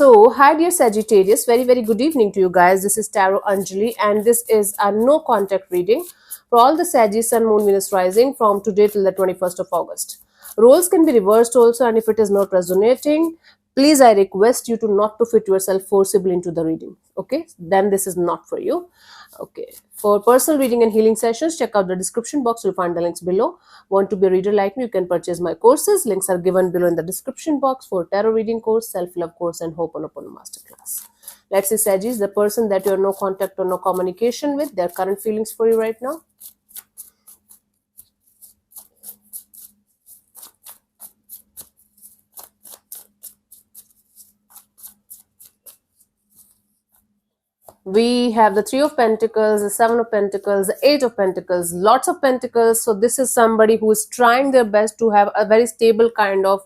So, hi dear Sagittarius, very good evening to you guys. This is Tarot Anjali, and this is a no contact reading for all the Sagittarius Sun, Moon, Venus rising from today till the 21st of August. Roles can be reversed also, and if it is not resonating, please I request you to not to fit yourself forcibly into the reading. Okay, then this is not for you. Okay, for personal reading and healing sessions, check out the description box. You'll find the links below. Want to be a reader like me? You can purchase my courses. Links are given below in the description box for tarot reading course, self-love course, and Ho'oponopono masterclass. Let's see, Sagittarius, the person that you have no contact or no communication with, their current feelings for you right now. We have the Three of Pentacles, the Seven of Pentacles, the Eight of Pentacles, lots of Pentacles. So this is somebody who is trying their best to have a very stable kind of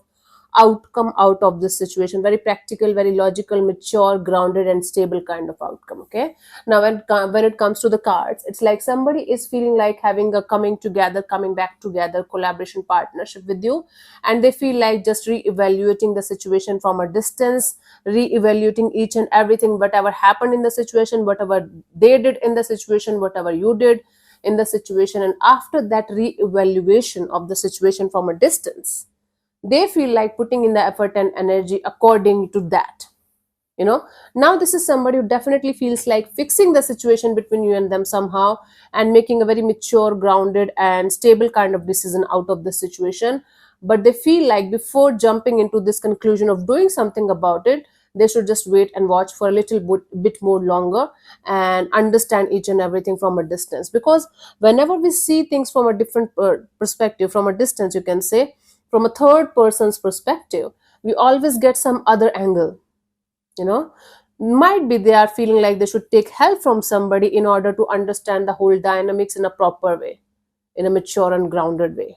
outcome out of this situation. Very practical, very logical, mature, grounded, and stable kind of outcome. Okay. Now, when it comes to the cards, it's like somebody is feeling like having a coming together, coming back together, collaboration, partnership with you, and they feel like just re-evaluating the situation from a distance, re-evaluating each and everything, whatever happened in the situation, whatever they did in the situation, whatever you did in the situation, and after that re-evaluation of the situation from a distance, they feel like putting in the effort and energy according to that. Now this is somebody who definitely feels like fixing the situation between you and them somehow, and making a very mature, grounded, and stable kind of decision out of the situation. But they feel like before jumping into this conclusion of doing something about it, they should just wait and watch for a little bit more longer and understand each and everything from a distance. Because whenever we see things from a different perspective, from a distance, you can say, from a third person's perspective, we always get some other angle. Might be they are feeling like they should take help from somebody in order to understand the whole dynamics in a proper way, in a mature and grounded way.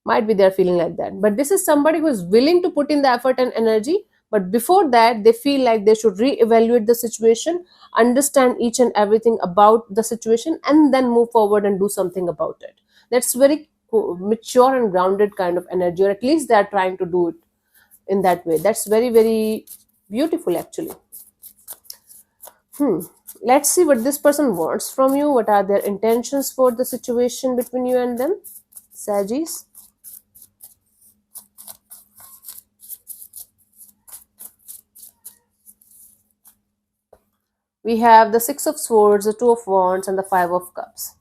Might be they're feeling like that, but this is somebody who is willing to put in the effort and energy. But before that, they feel like they should re-evaluate the situation, understand each and everything about the situation, and then move forward and do something about it. That's very mature and grounded kind of energy, or at least they are trying to do it in that way. That's very beautiful, actually. Let's see what this person wants from you. What are their intentions for the situation between you and them, Sagittarius? We have the Six of Swords, the Two of Wands, and the Five of Cups.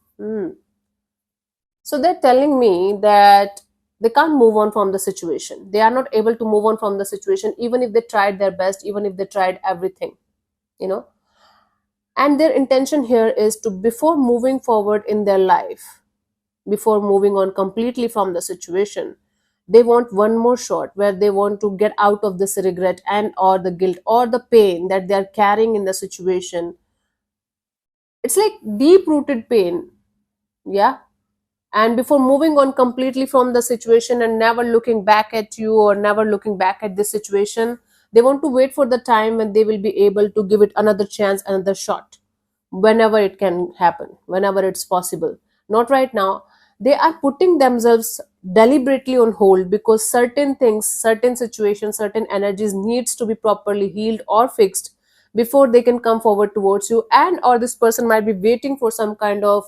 So they're telling me that they can't move on from the situation. They are not able to move on from the situation, even if they tried their best, even if they tried everything, you know. And their intention here is to, before moving forward in their life, before moving on completely from the situation, they want one more shot where they want to get out of this regret and or the guilt or the pain that they are carrying in the situation. It's like deep rooted pain. Yeah. And before moving on completely from the situation and never looking back at you or never looking back at this situation, they want to wait for the time when they will be able to give it another chance, another shot, whenever it can happen, whenever it's possible. Not right now. They are putting themselves deliberately on hold because certain things, certain situations, certain energies needs to be properly healed or fixed before they can come forward towards you. And or this person might be waiting for some kind of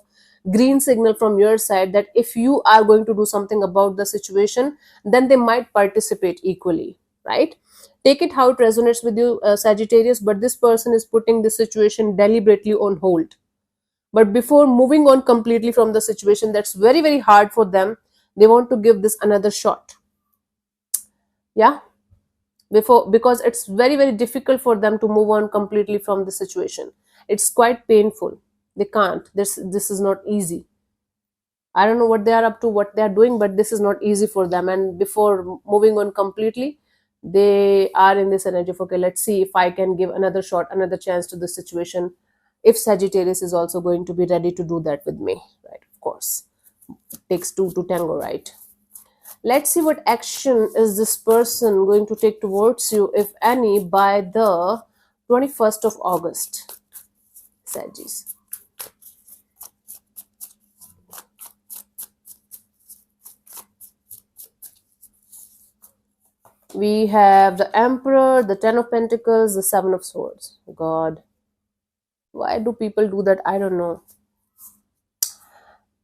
green signal from your side that if you are going to do something about the situation, then they might participate equally, right? Take it how it resonates with you, Sagittarius, but this person is putting the situation deliberately on hold. But before moving on completely from the situation, that's very hard for them, they want to give this another shot. Yeah, because it's very difficult for them to move on completely from the situation. It's quite painful. They can't. This is not easy. I don't know what they are up to, what they are doing, but this is not easy for them. And before moving on completely, they are in this energy of, okay, let's see if I can give another shot, another chance to the situation. If Sagittarius is also going to be ready to do that with me, right? Of course, it takes two to tango, right? Let's see what action is this person going to take towards you, if any, by the 21st of August, Sagittarius. We have the Emperor, the Ten of Pentacles, the Seven of Swords. God, why do people do that? I don't know.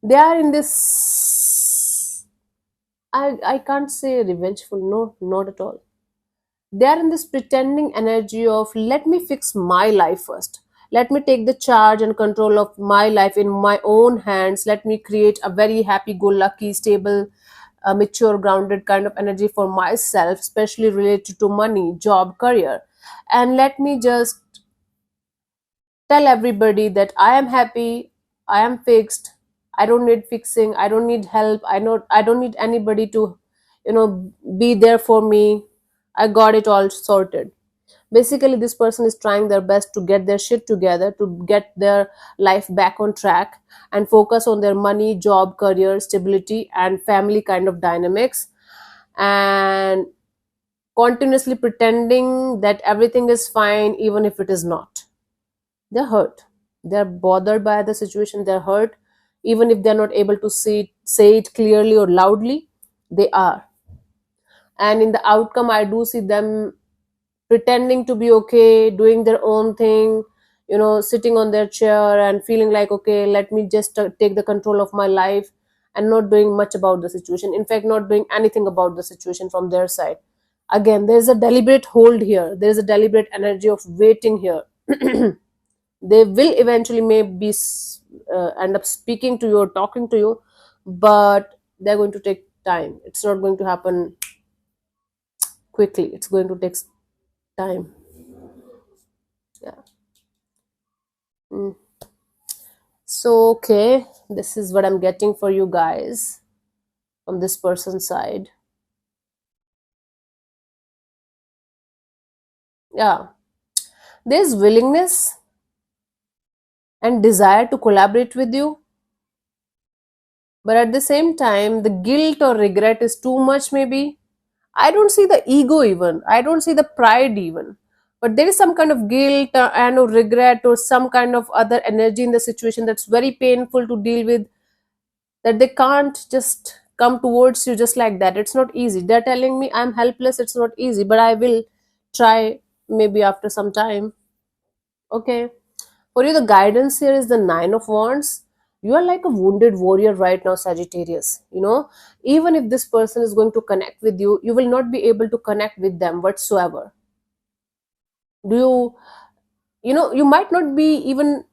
They are in this. I can't say revengeful. No, not at all. They are in this pretending energy of let me fix my life first. Let me take the charge and control of my life in my own hands. Let me create a very happy go lucky, stable, mature, grounded kind of energy for myself, especially related to money, job, career. And let me just tell everybody that I am happy, I am fixed, I don't need fixing, I don't need help, I don't need anybody to, be there for me. I got it all sorted. Basically, this person is trying their best to get their shit together, to get their life back on track and focus on their money, job, career, stability, and family kind of dynamics, and continuously pretending that everything is fine, even if it is not. They're hurt. They're bothered by the situation. They're hurt. Even if they're not able to say it clearly or loudly, they are. And in the outcome, I do see them pretending to be okay, doing their own thing, sitting on their chair and feeling like, okay, let me just take the control of my life, and not doing much about the situation. In fact, not doing anything about the situation from their side. Again, there's a deliberate hold here. There's a deliberate energy of waiting here. They will eventually maybe end up speaking to you or talking to you, but they're going to take time. It's not going to happen quickly. It's going to take time. Yeah. Mm. So, okay, this is what I'm getting for you guys from this person's side. Yeah, there's willingness and desire to collaborate with you, but at the same time, the guilt or regret is too much, maybe. I don't see the ego even. I don't see the pride even. But there is some kind of guilt and or regret or some kind of other energy in the situation that's very painful to deal with, that they can't just come towards you just like that. It's not easy. They're telling me I'm helpless. It's not easy, but I will try maybe after some time. Okay. For you, the guidance here is the Nine of Wands. You are like a wounded warrior right now, Sagittarius. Even if this person is going to connect with you, you will not be able to connect with them whatsoever. Do you might not be even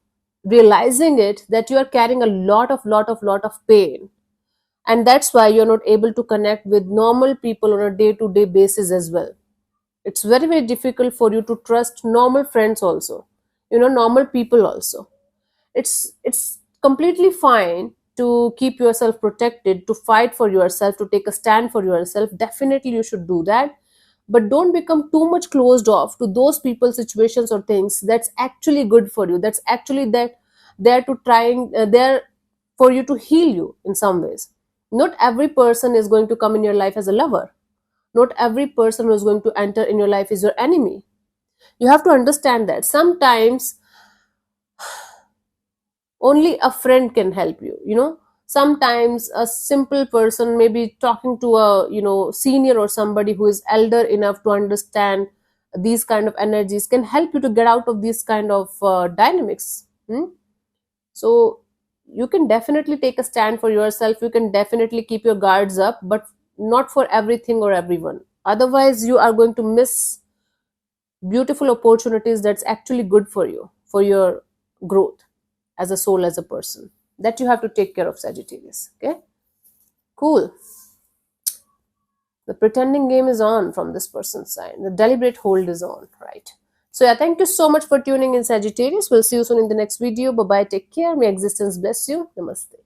realizing it, that you are carrying a lot of pain, and that's why you're not able to connect with normal people on a day to day basis as well. It's very very difficult for you to trust normal friends also, normal people also. It's completely fine to keep yourself protected, to fight for yourself, to take a stand for yourself. Definitely you should do that, but don't become too much closed off to those people, situations, or things that's actually good for you, that's actually that there to trying there for you to heal you in some ways. Not every person is going to come in your life as a lover. Not every person who is going to enter in your life is your enemy. You have to understand that sometimes only a friend can help you. Sometimes a simple person, maybe talking to a senior or somebody who is elder enough to understand these kind of energies, can help you to get out of these kind of dynamics. So you can definitely take a stand for yourself, you can definitely keep your guards up, but not for everything or everyone. Otherwise you are going to miss beautiful opportunities that's actually good for you, for your growth as a soul, as a person. That you have to take care of, Sagittarius. Okay, cool. The pretending game is on from this person's side. The deliberate hold is on, right? So yeah, thank you so much for tuning in, Sagittarius. We'll see you soon in the next video. Bye bye, take care, may existence bless you. Namaste.